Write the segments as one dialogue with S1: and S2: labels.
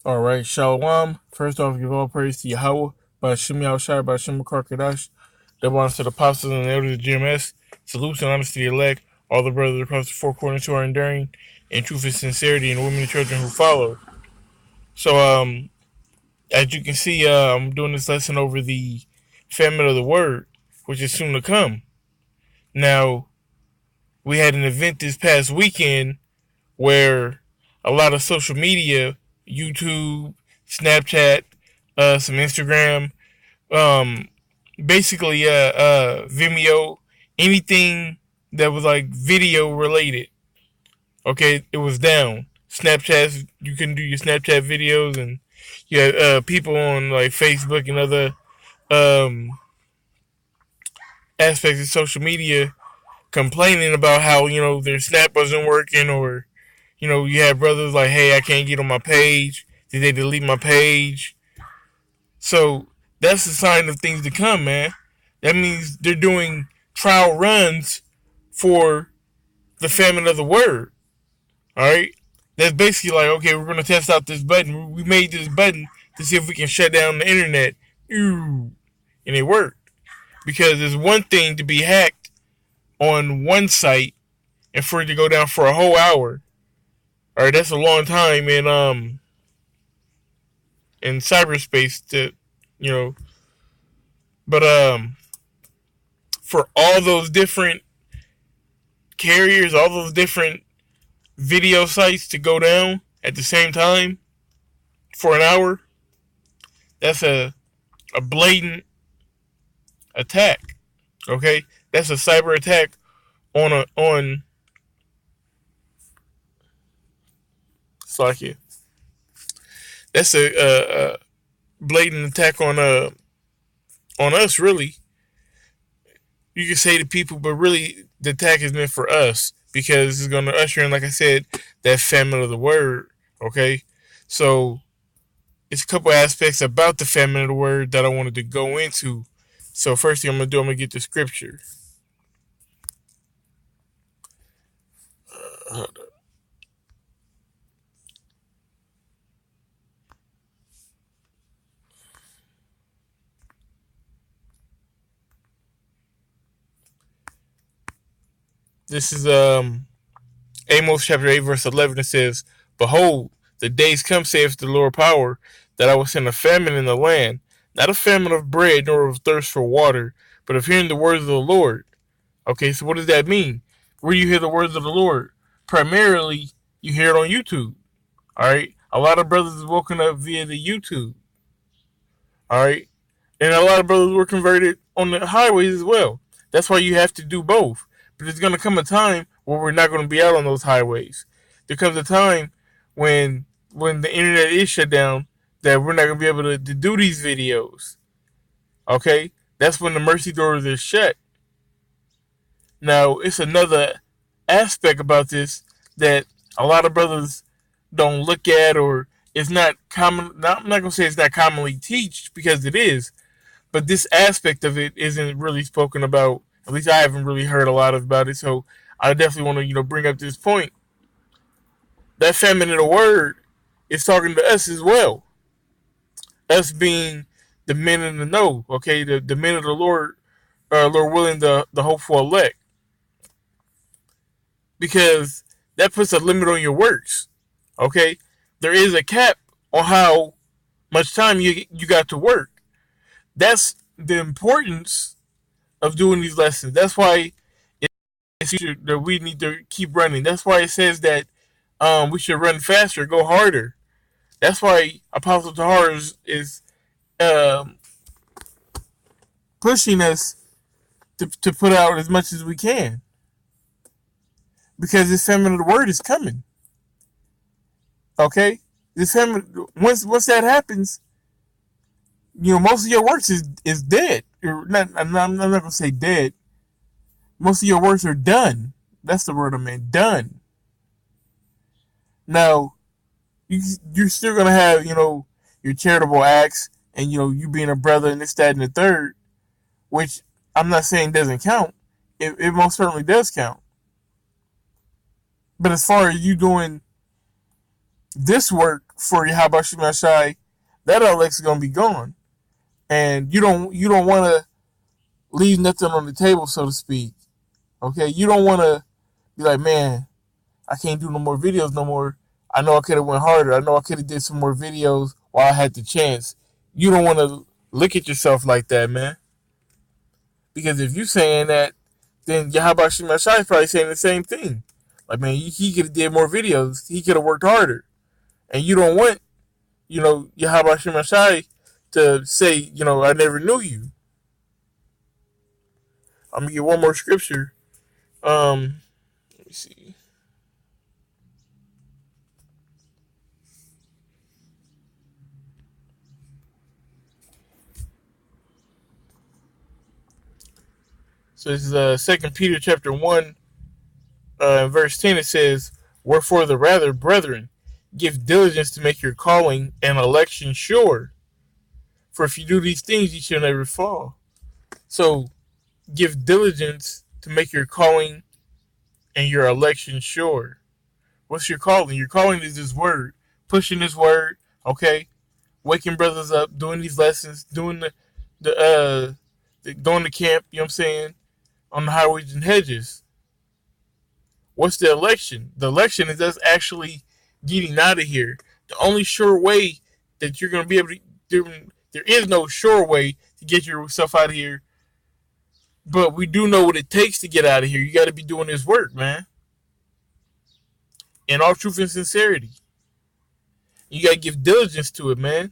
S1: All right, Shalom. First off, give all praise to Yahweh, by Shimi Shai, by Shima Karkadash. Double honors to the apostles and the elders of GMS. Salutes and honors to the elect, all the brothers across the four corners who are enduring in truth and sincerity, and the women and children who follow. So, as you can see, I'm doing this lesson over the famine of the word, which is soon to come. Now, we had an event this past weekend where a lot of social media, YouTube, Snapchat, some Instagram, um, basically Vimeo, anything that was like video related. Okay, it was down. Snapchat, you couldn't do your Snapchat videos, and you had people on like Facebook and other um, aspects of social media complaining about how their Snap wasn't working, or you have brothers like, hey, I can't get on my page. Did they delete my page? So that's a sign of things to come, man. That means they're doing trial runs for the famine of the word. All right. That's basically like, okay, we're going to test out this button. We made this button to see if we can shut down the internet. And it worked. Because it's one thing to be hacked on one site and for it to go down for a whole hour. All right, that's a long time in cyberspace to, you know, but for all those different carriers, all those different video sites to go down at the same time for an hour, that's a blatant attack. Okay, that's a cyber attack on Slovakia. That's a blatant attack on us. Really, you can say to people, but really the attack is meant for us because it's going to usher in, like I said, that famine of the word. Okay, so it's a couple aspects about the famine of the word that I wanted to go into. So first thing I'm gonna do, I'm gonna get the scripture. This is Amos chapter 8 verse 11. It says, "Behold, the days come, saith the Lord power, that I will send a famine in the land, not a famine of bread nor of thirst for water, but of hearing the words of the Lord." Okay, so what does that mean? Where do you hear the words of the Lord? Primarily, you hear it on YouTube. All right, a lot of brothers woken up via the YouTube. All right, and a lot of brothers were converted on the highways as well. That's why you have to do both. But there's going to come a time where we're not going to be out on those highways. There comes a time when the internet is shut down that we're not going to be able to do these videos. Okay, that's when the mercy doors are shut. Now, it's another aspect about this that a lot of brothers don't look at, or it's not common. I'm not gonna say it's not commonly taught, because it is, but this aspect of it isn't really spoken about. At least I haven't really heard a lot about it. So I definitely want to bring up this point. That famine of the word is talking to us as well. Us being the men in the know, okay, the men of the Lord, Lord willing, the hopeful elect, because that puts a limit on your works. Okay, there is a cap on how much time you got to work. That's the importance of doing these lessons. That's why it's that we need to keep running. That's why it says that we should run faster, go harder. That's why Apostle Tahar is um, pushing us to put out as much as we can, because this famine of the word is coming. Okay, this famine, once that happens, most of your works is dead. I'm not gonna say dead. Most of your works are done. That's the word I meant. Done. Now, you're still gonna have your charitable acts, and you being a brother and this, that, and the third, which I'm not saying doesn't count. It most certainly does count. But as far as you doing this work for Yahweh Shai, that Alexa gonna be gone, and you don't want to leave nothing on the table, so to speak. Okay, you don't want to be like, man, I can't do no more videos no more. I know I could have went harder. I know I could have did some more videos while I had the chance. You don't want to look at yourself like that, man. Because if you're saying that, then Yahweh Shai is probably saying the same thing. Like, man, he could have did more videos. He could have worked harder. And you don't want, Yahweh Shai to say, I never knew you. I'm going to get one more scripture. Let me see. So this is 2 Peter chapter 1, verse 10. It says, wherefore the rather, brethren, give diligence to make your calling and election sure. For if you do these things, you shall never fall. So give diligence to make your calling and your election sure. What's your calling? Your calling is this word, pushing this word, okay? Waking brothers up, doing these lessons, doing going to camp, you know what I'm saying, on the highways and hedges. What's the election? The election is us actually getting out of here. The only sure way that you're going to be able to, there is no sure way to get yourself out of here, but we do know what it takes to get out of here. You got to be doing this work, man. In all truth and sincerity. You got to give diligence to it, man.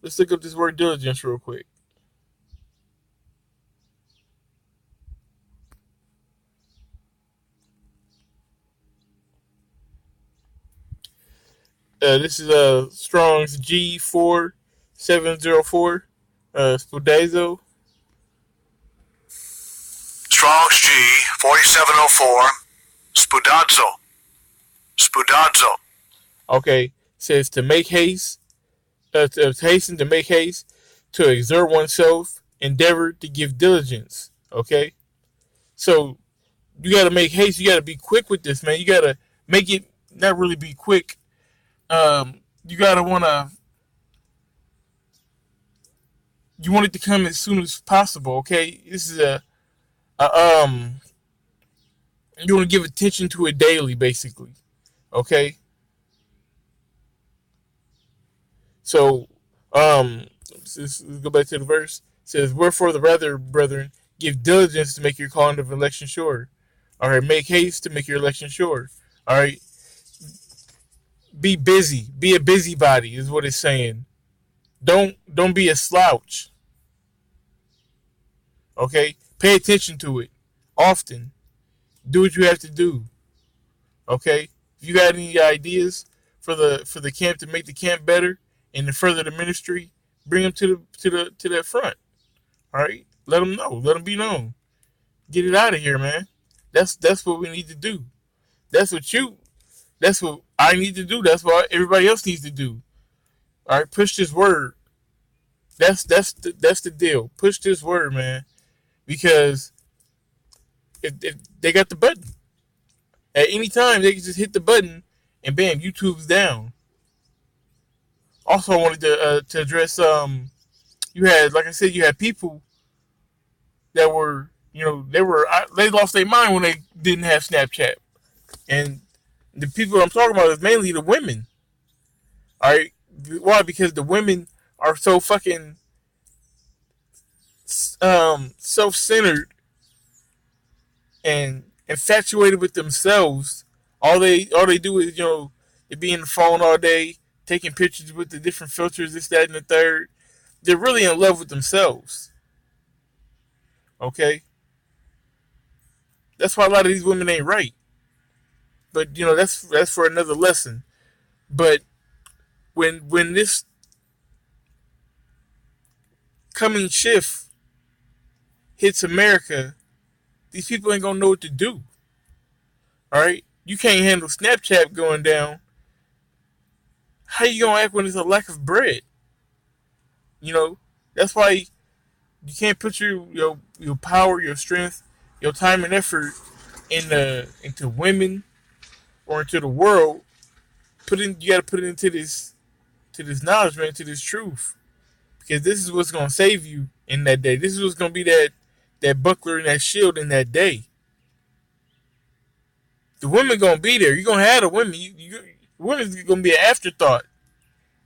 S1: Let's look up this word diligence real quick. This is Strong's G4704, Spudazo.
S2: Strong's G4704, Spudazo.
S1: Okay, says to make haste, to hasten, to make haste, to exert oneself, endeavor, to give diligence. Okay, so you got to make haste. You got to be quick with this, man. You got to make it not really be quick. You gotta you want it to come as soon as possible. Okay, this is you want to give attention to it daily, basically. Okay, so let's go back to the verse. It says, wherefore the rather, brethren, give diligence to make your calling of election sure. All right, make haste to make your election sure. All right, be busy, be a busybody is what it's saying. Don't be a slouch. Okay, pay attention to it often. Do what you have to do. Okay, if you got any ideas for the camp to make the camp better and to further the ministry, bring them to that front. All right, let them know. Let them be known. Get it out of here, man. That's what we need to do. That's what I need to do. That's what everybody else needs to do. All right, push this word. That's the deal. Push this word, man, because if they got the button at any time, they can just hit the button and bam, YouTube's down. Also, I wanted to address you had, like I said, you had people that were, they lost their mind when they didn't have Snapchat, and the people I'm talking about is mainly the women. All right, why? Because the women are so fucking self-centered and infatuated with themselves. All they do is, they be in the phone all day, taking pictures with the different filters, this, that, and the third. They're really in love with themselves. Okay? That's why a lot of these women ain't right. But, that's for another lesson. But when this coming shift hits America, these people ain't gonna know what to do. All right, you can't handle Snapchat going down. How you gonna act when there's a lack of bread? That's why you can't put your power, your strength, your time and effort into women or into the world. You got to put it into this to this knowledge, man, to this truth. Because this is what's gonna save you in that day. This is what's gonna be that buckler and that shield in that day. The women gonna be there. You're gonna have the women. Women's gonna be an afterthought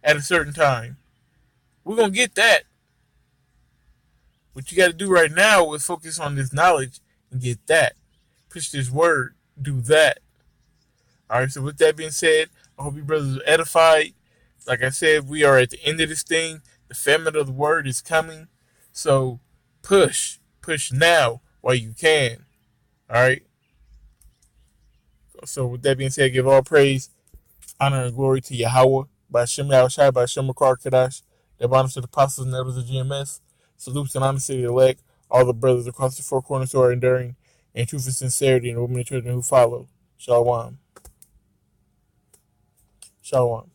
S1: at a certain time. We're gonna get that. What you gotta do right now is focus on this knowledge and get that. Push this word. Do that. Alright, so with that being said, I hope you brothers are edified. Like I said, we are at the end of this thing. The famine of the word is coming. So push. Push now while you can. Alright? So with that being said, give all praise, honor, and glory to Yahweh, by Shem Yahushai, by Shem Makar Kadash, the bottoms to the apostles and elders of GMS. Salutes and honor to the elect, all the brothers across the four corners who are enduring in truth and sincerity, and the women and children who follow. Shalom. Shalom.